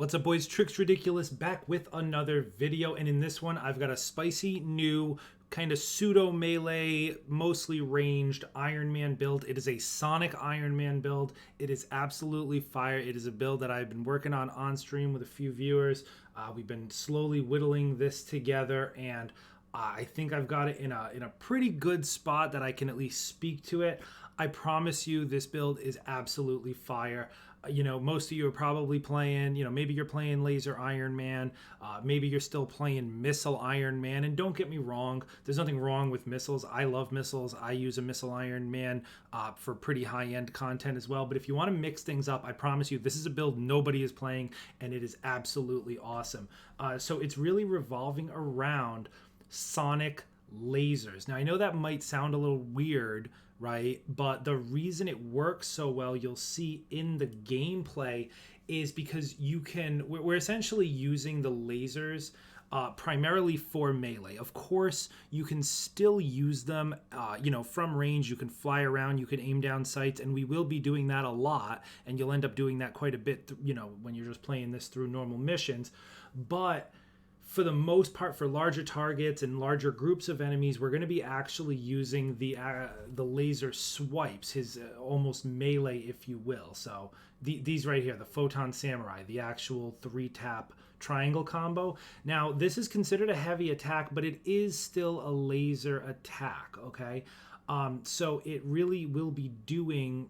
What's up, boys? Tricks Ridiculous back with another video, and in this one I've got a spicy new kind of pseudo melee, mostly ranged Ironman build. It is a Sonic Ironman build. It is absolutely fire. It is a build that I've been working on stream with a few viewers. We've been slowly whittling this together, and I think I've got it in a pretty good spot that I can at least speak to it. I promise you this build is absolutely fire. You know, most of you are probably playing, maybe you're playing Laser Iron Man, maybe you're still playing Missile Iron Man, and don't get me wrong, there's nothing wrong with missiles. I love missiles. I use a Missile Iron Man for pretty high-end content as well, but if you want to mix things up, I promise you this is a build nobody is playing, and it is absolutely awesome. So it's really revolving around Sonic lasers. Now, I know that might sound a little weird, right? But the reason it works so well, you'll see in the gameplay, is because we're essentially using the lasers primarily for melee. Of course, you can still use them, from range. You can fly around, you can aim down sights, and we will be doing that a lot, and you'll end up doing that quite a bit, when you're just playing this through normal missions. But for the most part, for larger targets and larger groups of enemies, we're going to be actually using the laser swipes, his almost melee, if you will. So these right here, the Photon Samurai, the actual 3-tap triangle combo. Now, this is considered a heavy attack, but it is still a laser attack, okay? So it really will be doing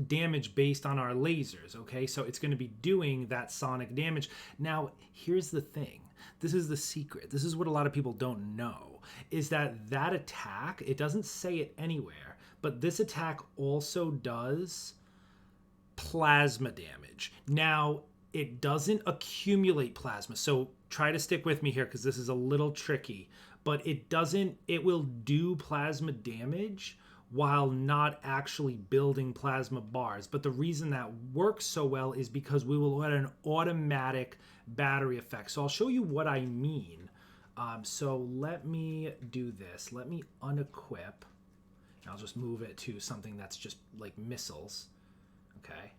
damage based on our lasers, okay? So it's going to be doing that sonic damage. Now, here's the thing. This is the secret. This is what a lot of people don't know, is that attack, it doesn't say it anywhere, but this attack also does plasma damage. Now, it doesn't accumulate plasma, so try to stick with me here because this is a little tricky, but it will do plasma damage while not actually building plasma bars. But the reason that works so well is because we will let an automatic battery effect. So I'll show you what I mean. So let me do this. Let me unequip. I'll just move it to something that's just like missiles. Okay.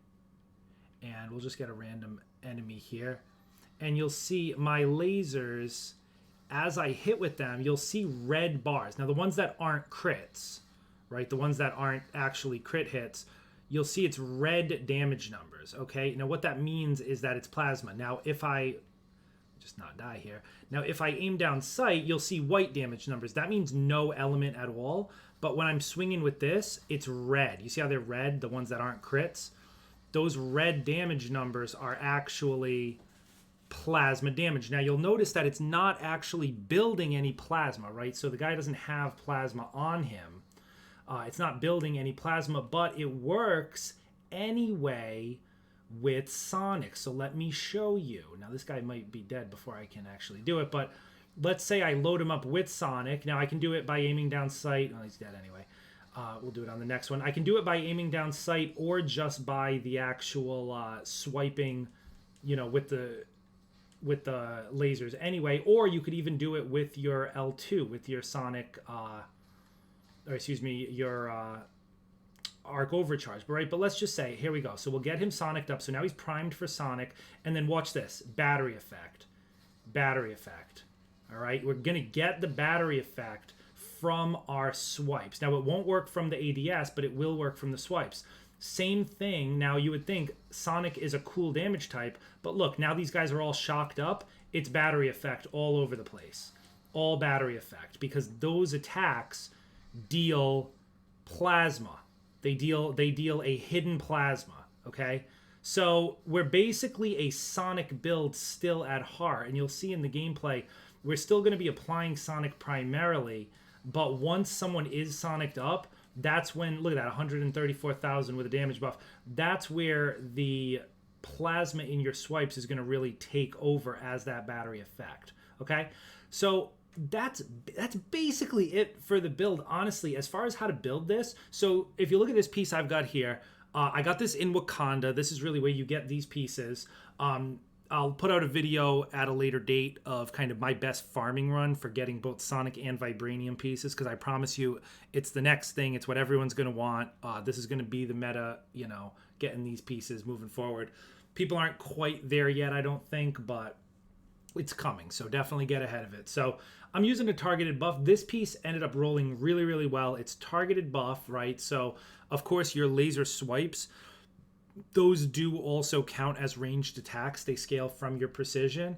And we'll just get a random enemy here. And you'll see my lasers, as I hit with them, you'll see red bars. Now, the ones that aren't crits, right? The ones that aren't actually crit hits, you'll see it's red damage numbers, okay? Now, what that means is that it's plasma. Now, if I just not die here. Now, if I aim down sight, you'll see white damage numbers. That means no element at all. But when I'm swinging with this, it's red. You see how they're red, the ones that aren't crits? Those red damage numbers are actually plasma damage. Now, you'll notice that it's not actually building any plasma, right? So the guy doesn't have plasma on him. It's not building any plasma, but it works anyway with Sonic. So let me show you. Now, this guy might be dead before I can actually do it, but let's say I load him up with Sonic. Now, I can do it by aiming down sight. Oh, he's dead anyway. We'll do it on the next one. I can do it by aiming down sight or just by the actual swiping, with the lasers anyway. Or you could even do it with your L2, with your Sonic your arc overcharge, right? But let's just say, here we go. So we'll get him Sonic'd up. So now he's primed for Sonic, and then watch this, battery effect. All right, we're gonna get the battery effect from our swipes. Now, it won't work from the ADS, but it will work from the swipes. Same thing. Now, you would think Sonic is a cool damage type, but look, now these guys are all shocked up. It's battery effect all over the place. All battery effect, because those attacks deal plasma. They deal a hidden plasma, okay? So we're basically a Sonic build still at heart, and you'll see in the gameplay, we're still going to be applying Sonic primarily, but once someone is Sonic'd up, that's when, look at that, 134,000 with a damage buff. That's where the plasma in your swipes is going to really take over as that battery effect, okay? So that's basically it for the build, honestly, as far as how to build this. So if you look at this piece I've got here, I got this in Wakanda. This is really where you get these pieces. I'll put out a video at a later date of kind of my best farming run for getting both Sonic and Vibranium pieces, because I promise you it's the next thing. It's what everyone's going to want. This is going to be the meta, getting these pieces moving forward. People aren't quite there yet, I don't think, but it's coming, so definitely get ahead of it. So I'm using a targeted buff. This piece ended up rolling really, really well. It's targeted buff, right? So of course your laser swipes, those do also count as ranged attacks. They scale from your precision.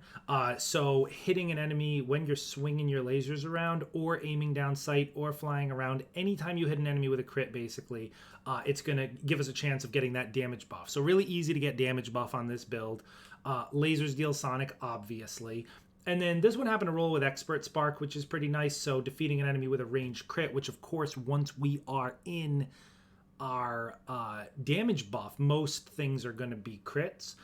So hitting an enemy when you're swinging your lasers around or aiming down sight or flying around, anytime you hit an enemy with a crit, basically, it's going to give us a chance of getting that damage buff. So really easy to get damage buff on this build. Lasers deal sonic, obviously. And then this one happened to roll with Expert Spark, which is pretty nice. So defeating an enemy with a ranged crit, which of course, once we are in our damage buff, most things are going to be crits.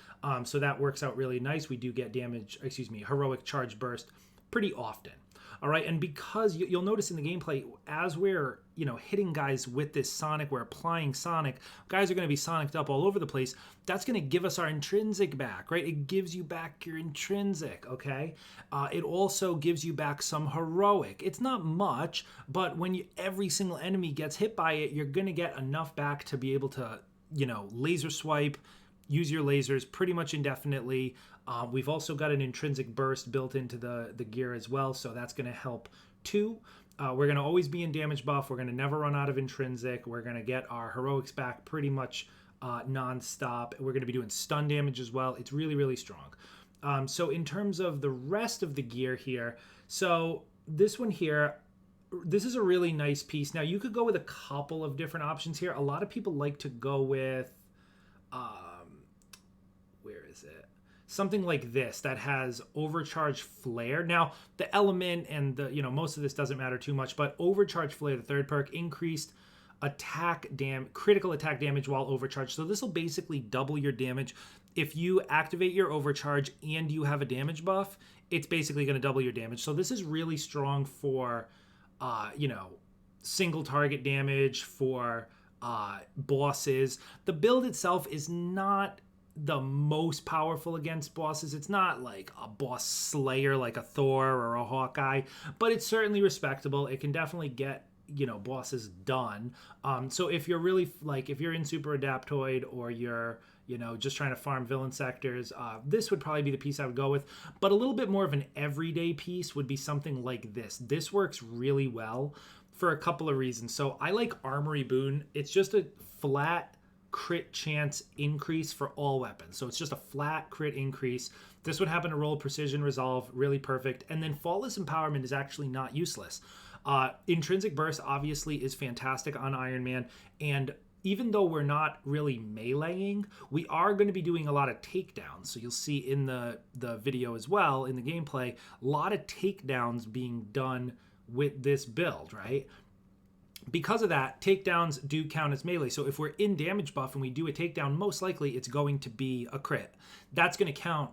So that works out really nice. We do get heroic charge burst pretty often. All right, and because you'll notice in the gameplay, as we're hitting guys with this sonic, we're applying sonic, guys are going to be soniced up all over the place. That's going to give us our intrinsic back, right? It gives you back your intrinsic, okay? It also gives you back some heroic. It's not much, but when every single enemy gets hit by it, you're going to get enough back to be able to, laser swipe, use your lasers pretty much indefinitely. We've also got an intrinsic burst built into the gear as well, so that's going to help too. We're going to always be in damage buff. We're going to never run out of intrinsic. We're going to get our heroics back pretty much non-stop. We're going to be doing stun damage as well. It's really, really strong. So in terms of the rest of the gear here, so this one here, this is a really nice piece. Now, you could go with a couple of different options here. A lot of people like to go with... where is it? Something like this that has overcharge flare. Now, the element and the, most of this doesn't matter too much, but overcharge flare, the third perk, increased critical attack damage while overcharged. So this will basically double your damage. If you activate your overcharge and you have a damage buff, it's basically going to double your damage. So this is really strong for, single target damage, for bosses. The build itself is not the most powerful against bosses. It's not like a boss slayer like a Thor or a Hawkeye, but it's certainly respectable. It can definitely get bosses done. So if you're really if you're in Super Adaptoid or you're just trying to farm villain sectors, this would probably be the piece I would go with. But a little bit more of an everyday piece would be something like this. This works really well for a couple of reasons. So I like Armory Boon. It's just a flat crit chance increase for all weapons. So it's just a flat crit increase. This would happen to roll Precision Resolve, really perfect. And then Faultless Empowerment is actually not useless. Intrinsic Burst obviously is fantastic on Iron Man, and even though we're not really meleeing, we are going to be doing a lot of takedowns. So you'll see in the video as well, in the gameplay, a lot of takedowns being done with this build, right? Because of that, takedowns do count as melee. So if we're in damage buff and we do a takedown, most likely it's going to be a crit. That's going to count,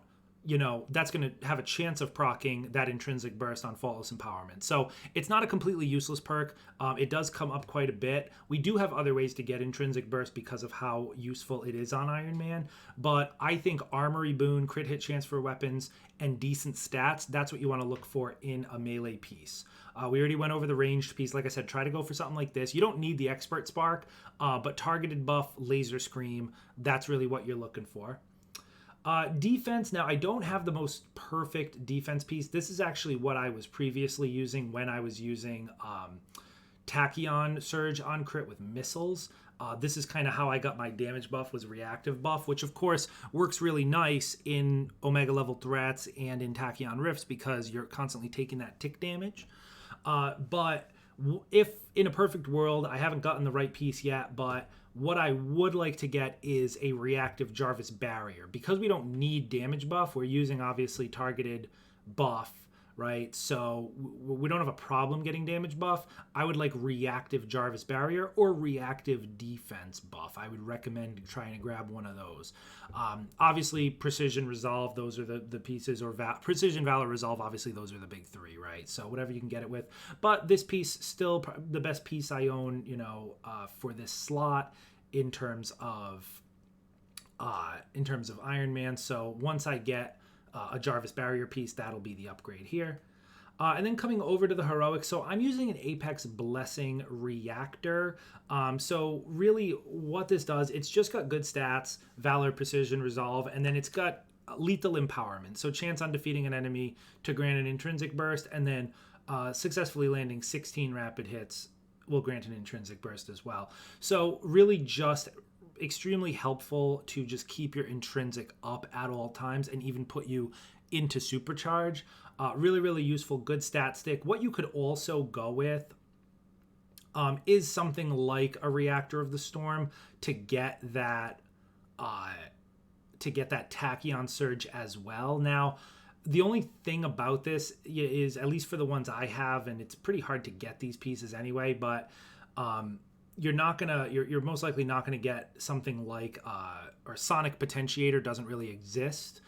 that's going to have a chance of proccing that intrinsic burst on Faultless Empowerment. So it's not a completely useless perk. It does come up quite a bit. We do have other ways to get intrinsic burst because of how useful it is on Iron Man. But I think Armory Boon, crit hit chance for weapons, and decent stats, that's what you want to look for in a melee piece. We already went over the ranged piece. Like I said, try to go for something like this. You don't need the Expert Spark, but targeted buff, laser scream, that's really what you're looking for. Defense, now I don't have the most perfect defense piece. This is actually what I was previously using when I was using Tachyon Surge on crit with missiles. This is kind of how I got my damage buff, was reactive buff, which of course works really nice in Omega level threats and in Tachyon Rifts because you're constantly taking that tick damage. But if in a perfect world, I haven't gotten the right piece yet, but what I would like to get is a reactive Jarvis barrier. Because we don't need damage buff, we're using obviously targeted buff, right? So we don't have a problem getting damage buff. I would like reactive Jarvis barrier or reactive defense buff. I would recommend trying to grab one of those. Obviously, Precision Resolve, those are the pieces, or Precision Valor Resolve, obviously those are the big three, right? So whatever you can get it with. But this piece, still the best piece I own, for this slot in terms of Iron Man. So once I get a Jarvis barrier piece, that'll be the upgrade here. And then coming over to the heroic, so I'm using an Apex Blessing Reactor. So really what this does, it's just got good stats, Valor, Precision, Resolve, and then it's got lethal empowerment. So chance on defeating an enemy to grant an intrinsic burst, and then successfully landing 16 rapid hits will grant an intrinsic burst as well. So really just extremely helpful to just keep your intrinsic up at all times and even put you into supercharge. Really, really useful, good stat stick. What you could also go with is something like a Reactor of the Storm to get that Tachyon Surge as well. Now, the only thing about this is, at least for the ones I have, and it's pretty hard to get these pieces anyway, but you're most likely not gonna get something like or Sonic Potentiator doesn't really exist.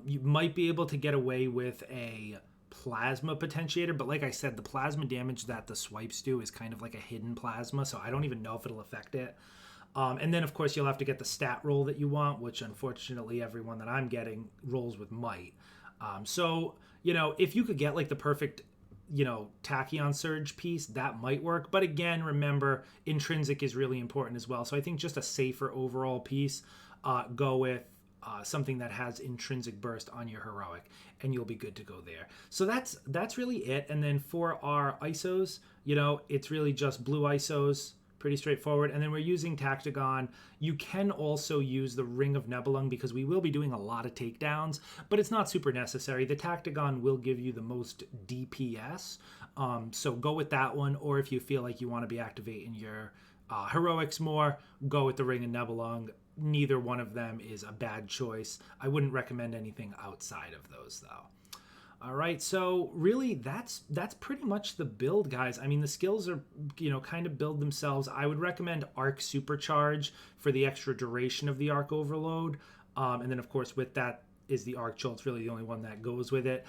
You might be able to get away with a Plasma Potentiator, but like I said, the plasma damage that the swipes do is kind of like a hidden plasma, so I don't even know if it'll affect it. And then, of course, you'll have to get the stat roll that you want, which unfortunately everyone that I'm getting rolls with Might. So, if you could get like the perfect, Tachyon Surge piece, that might work. But again, remember, intrinsic is really important as well. So I think just a safer overall piece, go with something that has intrinsic burst on your heroic, and you'll be good to go there. So that's really it. And then for our ISOs, it's really just blue ISOs, pretty straightforward. And then we're using Tactagon. You can also use the Ring of Nebelung because we will be doing a lot of takedowns, but it's not super necessary. The Tactagon will give you the most DPS, so go with that one. Or if you feel like you want to be activating your heroics more, go with the Ring of Nebelung. Neither one of them is a bad choice. I wouldn't recommend anything outside of those, though. All right, so really that's pretty much the build, guys. I mean, the skills are, kind of build themselves. I would recommend Arc Supercharge for the extra duration of the Arc Overload. And then, of course, with that is the Arc Jolt's really the only one that goes with it.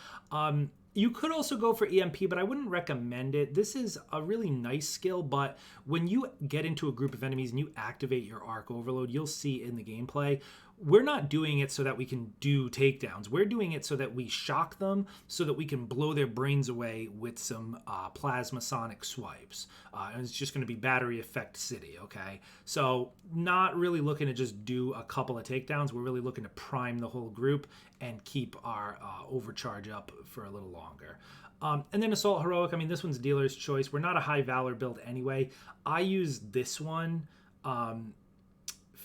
You could also go for EMP, but I wouldn't recommend it. This is a really nice skill, but when you get into a group of enemies and you activate your Arc Overload, you'll see in the gameplay, we're not doing it so that we can do takedowns. We're doing it so that we shock them, so that we can blow their brains away with some plasma sonic swipes. And it's just going to be battery effect city, okay? So not really looking to just do a couple of takedowns. We're really looking to prime the whole group and keep our overcharge up for a little longer. And then Assault Heroic, I mean, this one's dealer's choice. We're not a high Valor build anyway. I use this one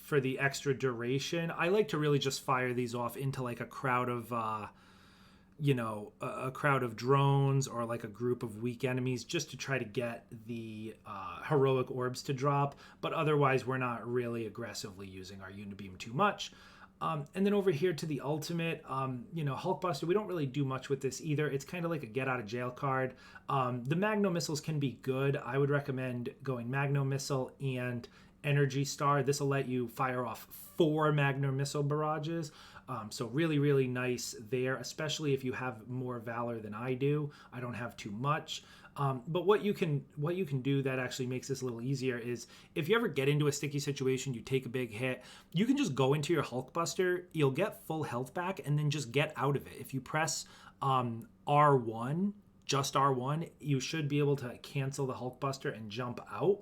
for the extra duration. I like to really just fire these off into like a crowd of a crowd of drones or like a group of weak enemies, just to try to get the heroic orbs to drop. But otherwise, we're not really aggressively using our Unibeam too much. And then over here to the ultimate, Hulkbuster, we don't really do much with this either. It's kind of like a get out of jail card. The Magno missiles can be good. I would recommend going Magno missile and Energy Star. This will let you fire off 4 Magno missile barrages. So really, really nice there, especially if you have more Valor than I do. I don't have too much. But what you can do that actually makes this a little easier is if you ever get into a sticky situation, you take a big hit, you can just go into your Hulkbuster, you'll get full health back, and then just get out of it. If you press R1, just R1, you should be able to cancel the Hulkbuster and jump out.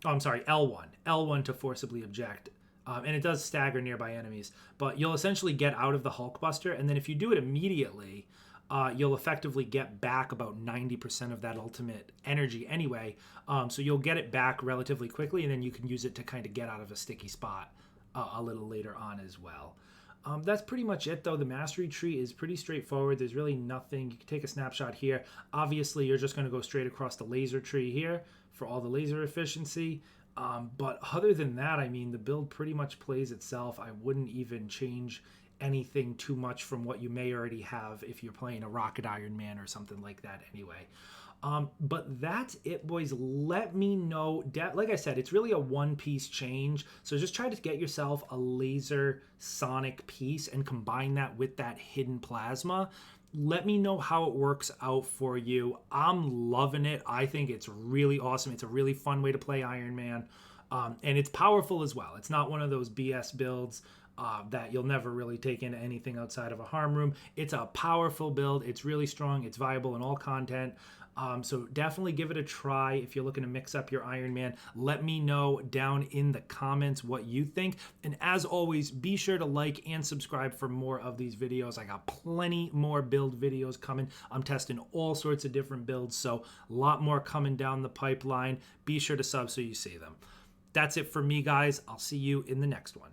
I'm sorry, L1. L1 to forcibly eject. And it does stagger nearby enemies. But you'll essentially get out of the Hulkbuster, and then if you do it immediately, you'll effectively get back about 90% of that ultimate energy anyway. So you'll get it back relatively quickly, and then you can use it to kind of get out of a sticky spot a little later on as well. That's pretty much it, though. The mastery tree is pretty straightforward. There's really nothing. You can take a snapshot here. Obviously, you're just going to go straight across the laser tree here for all the laser efficiency. But other than that, I mean, the build pretty much plays itself. I wouldn't even change anything too much from what you may already have if you're playing a Rocket Iron Man or something like that anyway. But that's it, boys. Let me know. Like I said, it's really a one-piece change. So just try to get yourself a laser sonic piece and combine that with that hidden plasma. Let me know how it works out for you. I'm loving it. I think it's really awesome. It's a really fun way to play Iron Man. And it's powerful as well. It's not one of those BS builds that you'll never really take into anything outside of a harm room. It's a powerful build. It's really strong. It's viable in all content. So definitely give it a try if you're looking to mix up your Ironman. Let me know down in the comments what you think. And as always, be sure to like and subscribe for more of these videos. I got plenty more build videos coming. I'm testing all sorts of different builds, so a lot more coming down the pipeline. Be sure to sub so you see them. That's it for me, guys. I'll see you in the next one.